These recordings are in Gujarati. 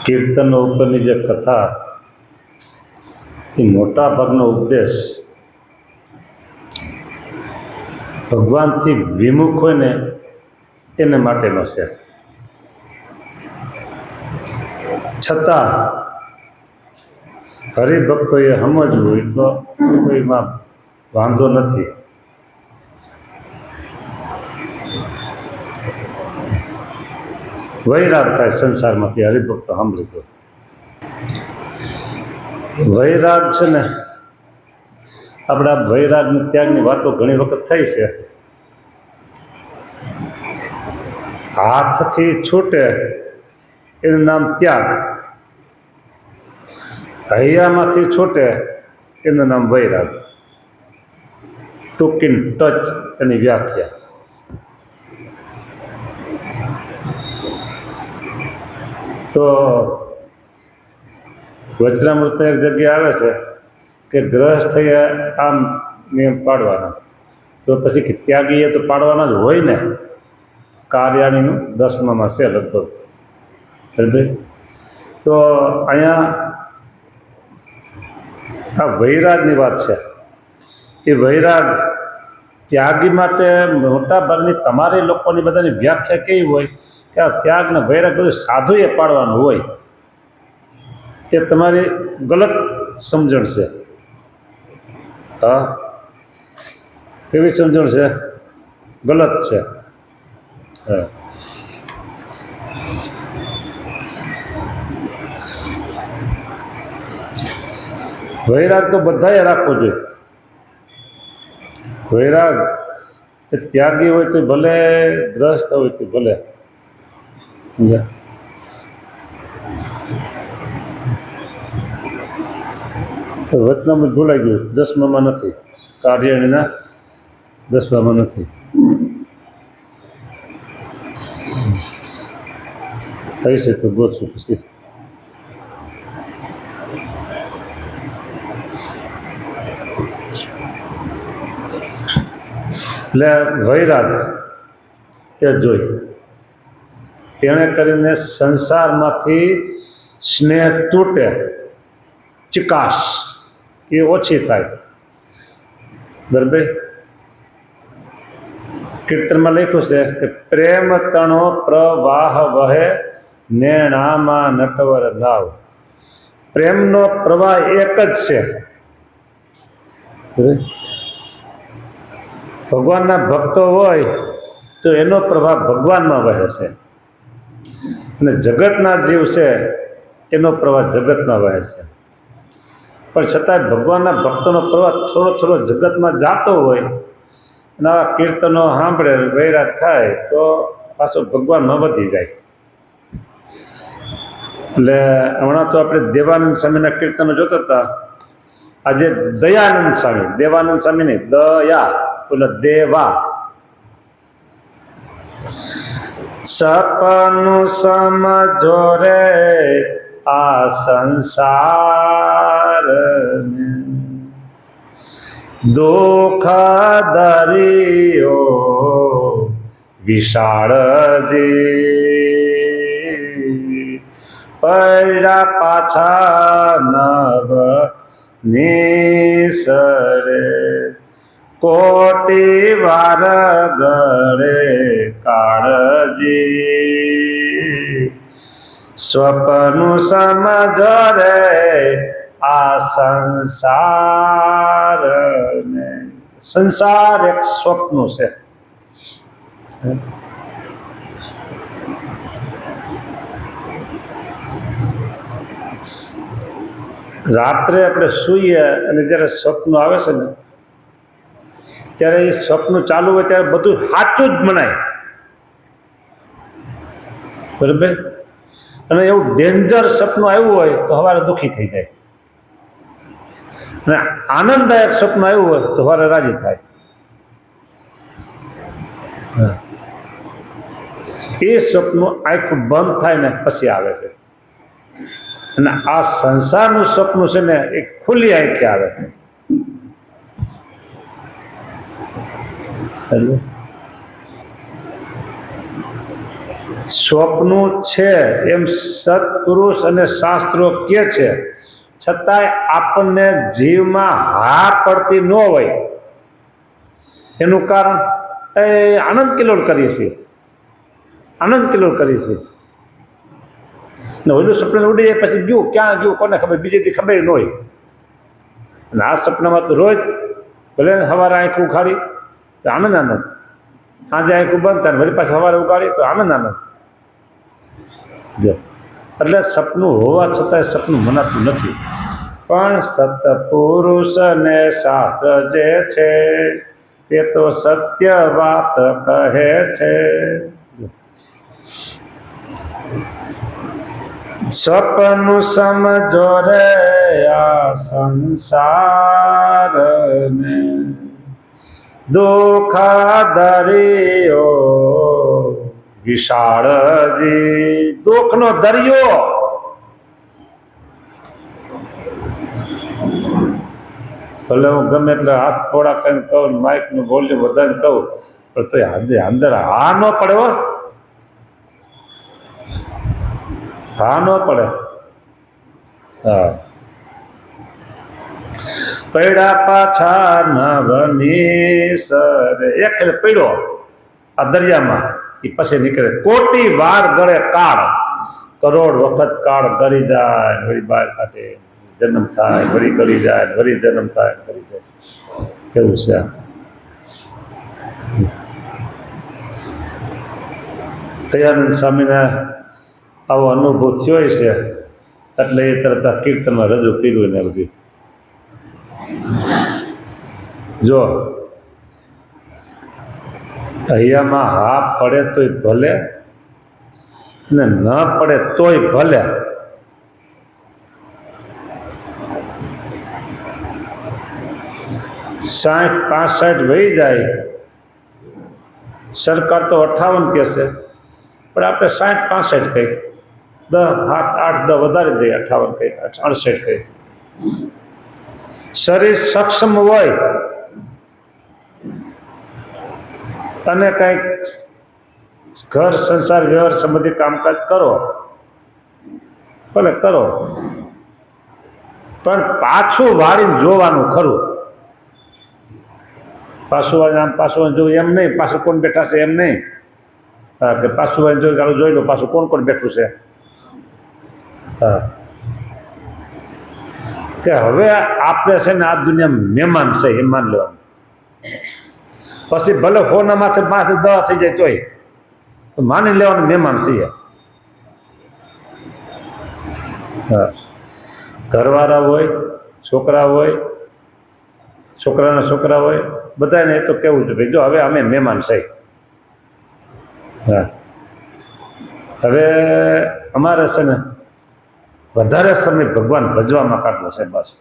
કીર્તનો ઉપરની જે કથા એ મોટા ભાગનો ઉપદેશ ભગવાનથી વિમુખ હોય ને એને માટેનો છે. છતાં હરિભક્તોએ સમજવું હોય તો એમાં વાંધો નથી. વૈરાગ થાય સંસારમાંથી હરિભક્તો સાંભળી દો. વૈરાગ છે ને, આપણે આ વૈરાગ ત્યાગની વાતો ઘણી વખત થઈ છે. હાથથી છૂટે એનું નામ ત્યાગ, હૈયામાંથી છૂટે એનું નામ વૈરાગ. ટૂંક ઇન ટચ એની વ્યાખ્યા. તો વચનામૃત એક જગ્યાએ આવે છે કે ગ્રહસ્થએ આમ નિયમ પાડવાના, તો પછી કે ત્યાગીએ તો પાડવાના જ હોય ને. કાર્યાણીનું 10માં છે લગભગ. બરાબર. તો અહીંયા આ વૈરાગની વાત છે. એ વૈરાગ ત્યાગી માટે મોટા ભાગની તમારી લોકોની બધાની વ્યાખ્યા કેવી હોય કે આ ત્યાગ ને વૈરાગ બધું સાધુએ પાડવાનું હોય. એ તમારી ગલત સમજણ છે. હા, કેવી સમજણ છે? ગલત છે. હા, વૈરાગ તો બધાએ રાખવો જોઈએ. વૈરાગ એ ત્યાગી હોય તો ભલે, ગ્રસ્ત હોય તો ભલે. વચનામૃત ભૂલાઈ ગયું, 10માં નથી. કાર્યાણીના 10માં નથી. થઈ છે તો ગોતશું પછી. એટલે વૈરાગ એ જોઈ તેણે કરીને સંસારમાંથી સ્નેહ તૂટે, ચિકાશ એ ઓછી થાય. બરાબર. કીર્તનમાં લખ્યું છે કે પ્રેમ તણો પ્રવાહ વહે નેણામાં નટવર લાવ. પ્રેમનો પ્રવાહ એક જ છે. ભગવાનના ભક્તો હોય તો એનો પ્રભાવ ભગવાનમાં વહે છે, અને જગતના જીવ છે એનો પ્રવાહ જગતમાં વહે છે. પણ છતાંય ભગવાનના ભક્તોનો પ્રવાહ થોડો થોડો જગતમાં જાતો હોય અને આવા કીર્તનો સાંભળે, વૈરાગ થાય તો પાછો ભગવાનમાં વધી જાય. એટલે હમણાં તો આપણે દેવાનંદ સ્વામીના કીર્તનો જોતા હતા. આજે દયાનંદ સ્વામી, દેવાનંદ સ્વામી નહીં, દયા બોલે દેવા. સપનું સમજો રે આ સંસાર, દુઃખ દરિયો વિશાળજી, પૈડા પાછા નવ નિસરે, કોટી વાર ગળે કાળજી. સ્વપ્નું સમજો રે આ સંસાર ને. સંસાર એક સ્વપ્ન છે. રાત્રે આપણે સૂઈએ અને જ્યારે સ્વપ્ન આવે છે ને, ત્યારે એ સ્વપ્ન ચાલુ હોય ત્યારે બધું સાચું જ મનાય. બરાબર. અને એવું ડેન્જર સપનું આવ્યું હોય તો સવારે દુઃખી થઈ જાય, અને આનંદદાયક સપનું આવ્યું હોય તો સવારે રાજી થાય. એ સપનું આંખ બંધ થાય ને પછી આવે છે. અને આ સંસારનું સપનું છે ને એ ખુલ્લી આંખે આવે છે. સ્વપ્નું છે એમ સત્પુરુષ અને શાસ્ત્રો કહે છે, છતાંય આપણને જીવમાં હા પડતી ન હોય. એનું કારણ એ આનંદ કિલોલ કરીએ છીએ, આનંદ કિલોલ કરીએ છીએ. ને ઓલું સપનું ઉડી જાય પછી ગયું ક્યાં ગયું કોને ખબર, બીજી ખબર ન હોય. અને આ સપનામાં તો રોજ ભલે સવારે આંખ ઉખાડી તો આનંદ આનંદ, સાંજે આંખ બંધ થાય વળી પાછી સવારે ઉગાડી તો આનંદ આનંદ. જો એટલે સપનું હોવા છતાંય સપનું મનાતું નથી. પણ સત્પુરુષ ને શાસ્ત્ર જે છે તે તો સત્ય વાત કહે છે. સપનું સમજો રે આ સંસારને, દુઃખ દરિયો વિશાળજી, દુઃખનો દરિયો. ભલે હું ગમે એટલે હાથ થોડા કરીને કહું, માઇકનું વોલ્યુમ વધારે કહું, પણ તો અંદર હા ન પડે હો, હા ન પડે. હા, પડ્યા પાછા નવની સર, એક પડ્યો આ દરિયામાં, એ પછી નીકળે. કોટી વાર ગળે કાળ, કરોડ વખત કાળ ગળી જાય, વળી બહાર કાઢે, જન્મ થાય, વળી ગળી જાય, વળી જન્મ થાય, ગળી જાય. કેવું છે? દયાનંદ સ્વામીને આવો અનુભવ થયો છે એટલે એ તરત કીર્તનમાં રજૂ કર્યું ને બધી. જો અહીંયામાં હા પડે તોય ભલે ને ન પડે તોય ભલે, 60-65 વહી જાય. સરકાર તો 58 કહેશે, પણ આપણે 60-65 કહી, 10-8-10 વધારી દઈએ, 58 કહી, 68 કહી. શરીર સક્ષમ હોય અને કંઈક ઘર સંસાર વ્યવહાર સંબંધી કામકાજ કરો, ભલે કરો, પણ પાછું વાળીને જોવાનું ખરું. પાછું વાળીને આમ પાછું જોયું એમ નહીં, પાછું કોણ બેઠા છે એમ નહીં. હા, કે પાછું વાળીને જોયું ચાલો જોઈ લો પાછું કોણ કોણ બેઠું છે. હા, કે હવે આપણે છે ને આ દુનિયામાં મહેમાન છે એ માન લેવાનું. પછી ભલે ફોના માથે દવા થઈ જાય તોય માની લેવાનું મહેમાન છીએ. હા, ઘરવાળા હોય, છોકરા હોય, છોકરાના છોકરા હોય, બધાને એ તો કેવું છે ભાઈ જો હવે અમે મહેમાન છે. હા, હવે અમારે છે ને વધારે સમય ભગવાન ભજવામાં કાઢવો છે. બસ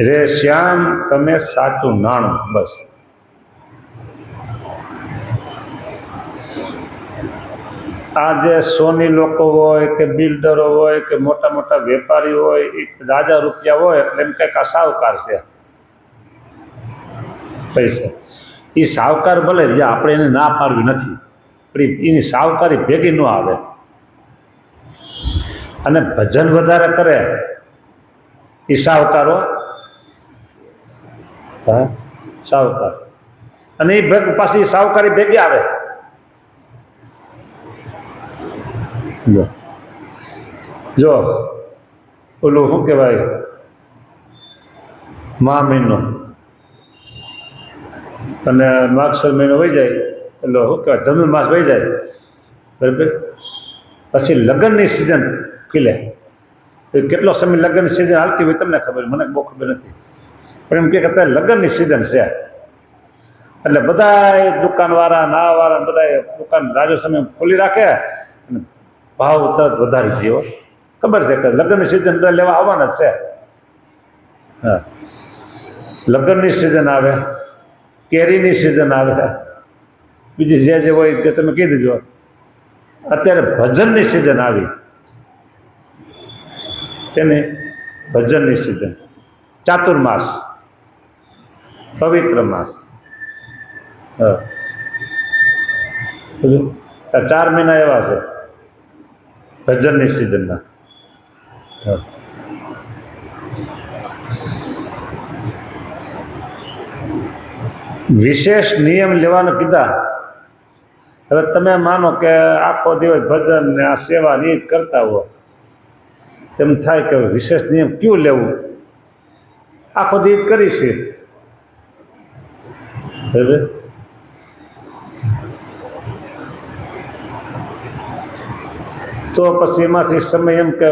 રે શ્યામ તમે સાચું નાણું. બસ આ જે સોની લોકો હોય કે બિલ્ડરો હોય કે મોટા મોટા વેપારી હોય, એ રાજા રૂપિયા હોય એટલે એમ કંઈક આ સાવકાર છે પૈસા. એ સાવકાર ભલે જે આપણે એને ના પાડવી નથી, પણ એની સાવકારી ભેગી ન આવે. અને ભજન વધારે કરે એ સાવકારો. હા, સાવકાર. અને એ પાછી સાવકારી ભેગી આવે. જો ઓલું શું કહેવાય, મહા મહિનો અને માગસર મહિનો વહી જાય એટલે શું કહેવાય ધનુર્માસ વહી જાય, બરાબર. પછી લગ્નની સિઝન ખીલે. કેટલો સમય લગ્નની સિઝન હાલતી હોય તમને ખબર, મને બહુ ખબર નથી, પણ એમ કે અત્યારે લગ્નની સિઝન છે એટલે બધા દુકાનવાળા નાવાળા બધા દુકાન રાજો સમય ખોલી રાખે અને ભાવ તરત વધારી દે. ખબર છે કે લગ્નની સિઝન લેવા આવવાના જ છે. હા, લગ્નની સિઝન આવે, કેરીની સિઝન આવે, બીજી જે હોય કે તમે કહી દીધો. અત્યારે ભજનની સિઝન આવી છે ને, ભજનની સિઝન, ચાતુર્માસ, પવિત્ર માસ. હા, આ 4 મહિના એવા છે ભજનની સિઝનના. વિશેષ નિયમ લેવાનું કીધા. હવે તમે માનો કે આખો દિવસ ભજન ને આ સેવા ની જ કરતા હો, તેમ થાય કે વિશેષ નિયમ ક્યું લેવું, આખો દિવસ કરીશ બરાબર. તો પછી એમાંથી સમય એમ કે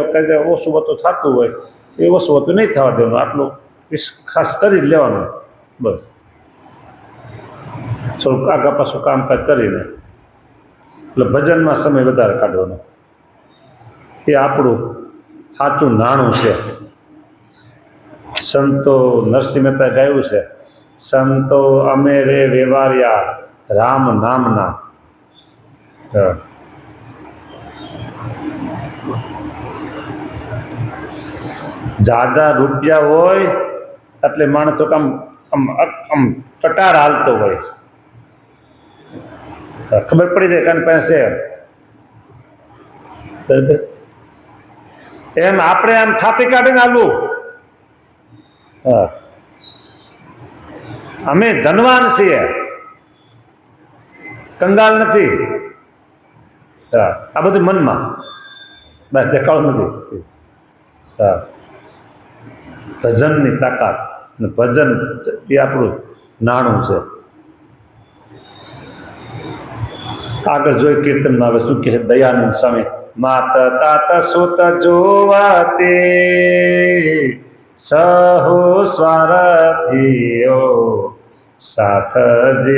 ઓછું વધતું થતું હોય એ ઓછું વધતું નહીં થવા દેવાનું, આટલું ખાસ કરી જ લેવાનું બસ. થોડુંક આગા પાછું કામકાજ કરીને એટલે ભજનમાં સમય વધારે કાઢવાનો, એ આપણું સાચું નાણું છે. સંતો નરસિંહ મહેતા ગાયું છે, સંતો અમે રે વેવાર્યા રામ નામના. જાજા રૂપિયા હોય એટલે માણસો આમ આમ આમ ટટાર હાલતો હોય, ખબર પડી જાય કાન પાસે. એમ આપણે આમ છાતી કાઢીને હાલવું. અમે ધનવાન છીએ, કંગાલ નથી. આ બધું મનમાં બસ દેખાડું નથી. ભજનની તાકાત અને ભજન એ આપણું નાણું છે. આગળ જોઈ કીર્તનમાં આવે શું કહે છે દયાનંદ સ્વામી, માત તાત સુત જોવા તે સહુ સ્વાર્થીઓ સાથજી,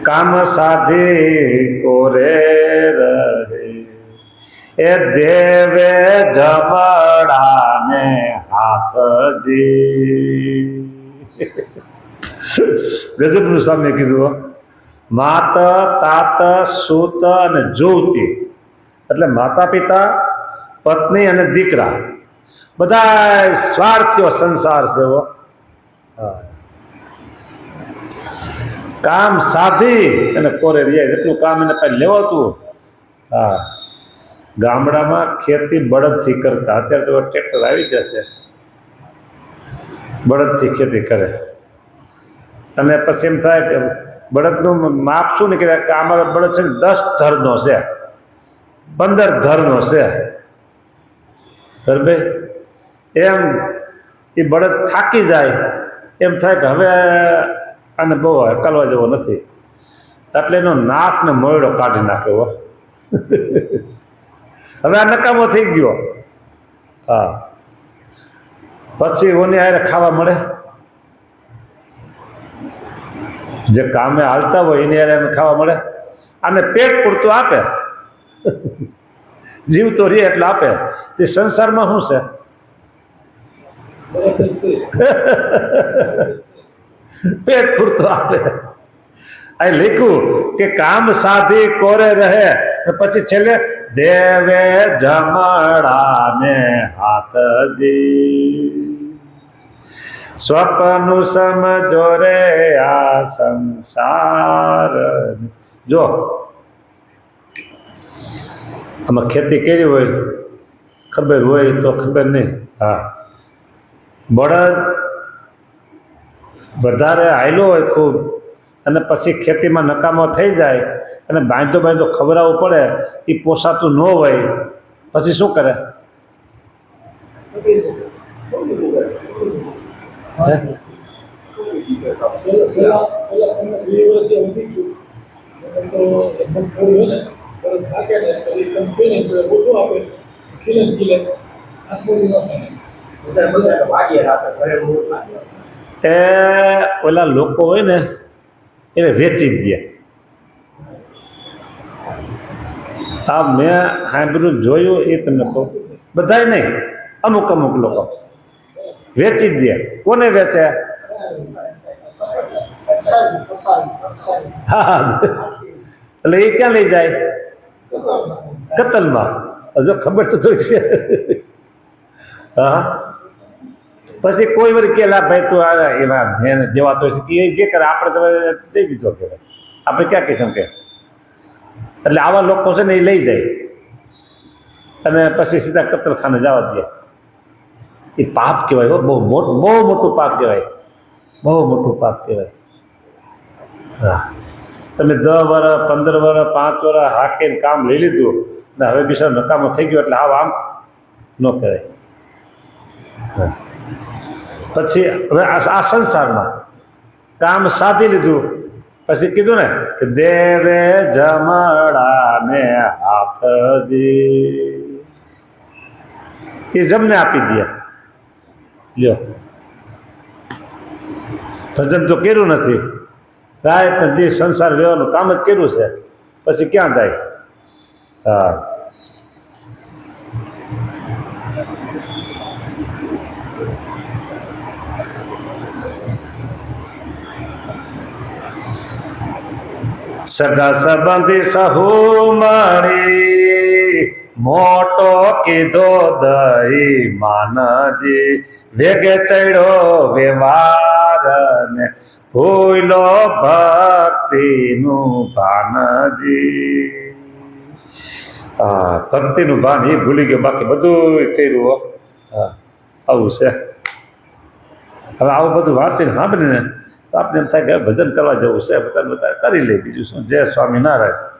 કામ સાધી કોરે રહે એ દેવે જમડાને હાથજી. ગજબનું સામે કીધું. માત તાત સુત અને જોવતી એટલે માતા પિતા, પત્ની અને દીકરા બધા સ્વાર્થીઓ સંસાર છે. કામ સાધી અને કોરે રહ્યા, જેટલું કામ એને પાસે લેવાતું. હા, ગામડામાં ખેતી બળદથી કરતા, અત્યારે તો ટ્રેક્ટર આવી જશે, બળદથી ખેતી કરે. અને પછી એમ થાય કે બળદનું માપ શું ને કે આમાં બળદ છે ને 10 ધરનો છે, 15 ધરનો છે બરાબર. એમ એ બળદ થાકી જાય, એમ થાય કે હવે આને બહુ હકાલવા જેવો નથી, એટલે એનો નાથ ને મોયડો કાઢી નાખ્યો. હવે આ નકામો થઈ ગયો. હા, પછી ઓની હારે ખાવા મળે, જે કામે હાલતા હોય એની હારે ખાવા મળે. આને પેટ પૂરતું આપે, જીવ તો રે એટલે આપે. તે સંસારમાં શું છે? પેટ પૂરતું આપે. આ લખ્યું કે કામ સાધી કોરે રહે, પછી છેલ્લે દેવે જમડાને હાથજી, સ્વપ્નું સમજો રે આ સંસાર. જો આમાં ખેતી કરી હોય ખબર હોય તો ખબર નહીં. હા, બળદ વધારે હાયલો હોય ખૂબ અને પછી ખેતીમાં નકામો થઈ જાય અને બાંધો બાંધો ખવડાવવું પડે, એ પોસાતું ન હોય, પછી શું કરે? એ ઓલા લોકો હોય ને એને વેચી જ દે. આ મેં સાંભળ્યું જોયું એ તમને કહું, બધાય નહીં, અમુક અમુક લોકો વેચી જ દે. કોને વેચે? હા, એટલે એ ક્યાં લઈ જાય? કતલમાં. જો ખબર તો જોઈ છે. હા, પછી કોઈ વાર કે લા ભાઈ તું આ એમાં મેં દેવાતો છે કે એ જે કરે આપણે તો દઈ દીધો કહેવાય, આપણે ક્યાં કહી શકીએ. એટલે આવા લોકો છે ને એ લઈ જાય અને પછી સીધા કતલખાને જવા દે. એ પાપ કહેવાય હો, બહુ મોટું પાપ કહેવાય, બહુ મોટું પાપ કહેવાય. હા, તમે 10 વર્ષ 15 વર્ષ 5 વર્ષ હાકીને કામ લઈ લીધું ને હવે બિચારો નકામો થઈ ગયો એટલે આમ ન કરાય. હા, પછી હવે આ સંસારમાં કામ સાધી લીધું પછી કીધું ને કે દેવે જમડાને હાથજી, એ જમને આપી દે. લ્યો, ભજન તો કર્યું નથી, રાત ને દી સંસાર વ્યવહારનું કામ જ કર્યું છે, પછી ક્યાં જાય. હા, સગા સંબંધી સહુ મારી મોટો કીધો દઈ માનજી, વેગે ચડ્યો વ્યવહાર ને ભૂલો ભક્તિનું ભાનજી. હા, ભક્તિનું ભાન એ ભૂલી ગયો, બાકી બધું કર્યું. હા, આવું છે. હવે આવું બધું વાંચીને સાંભળીને તો આપણે એમ થાય કે ભજન કરવા જવું છે, બધા કરી લે, બીજું શું. જય સ્વામિનારાયણ.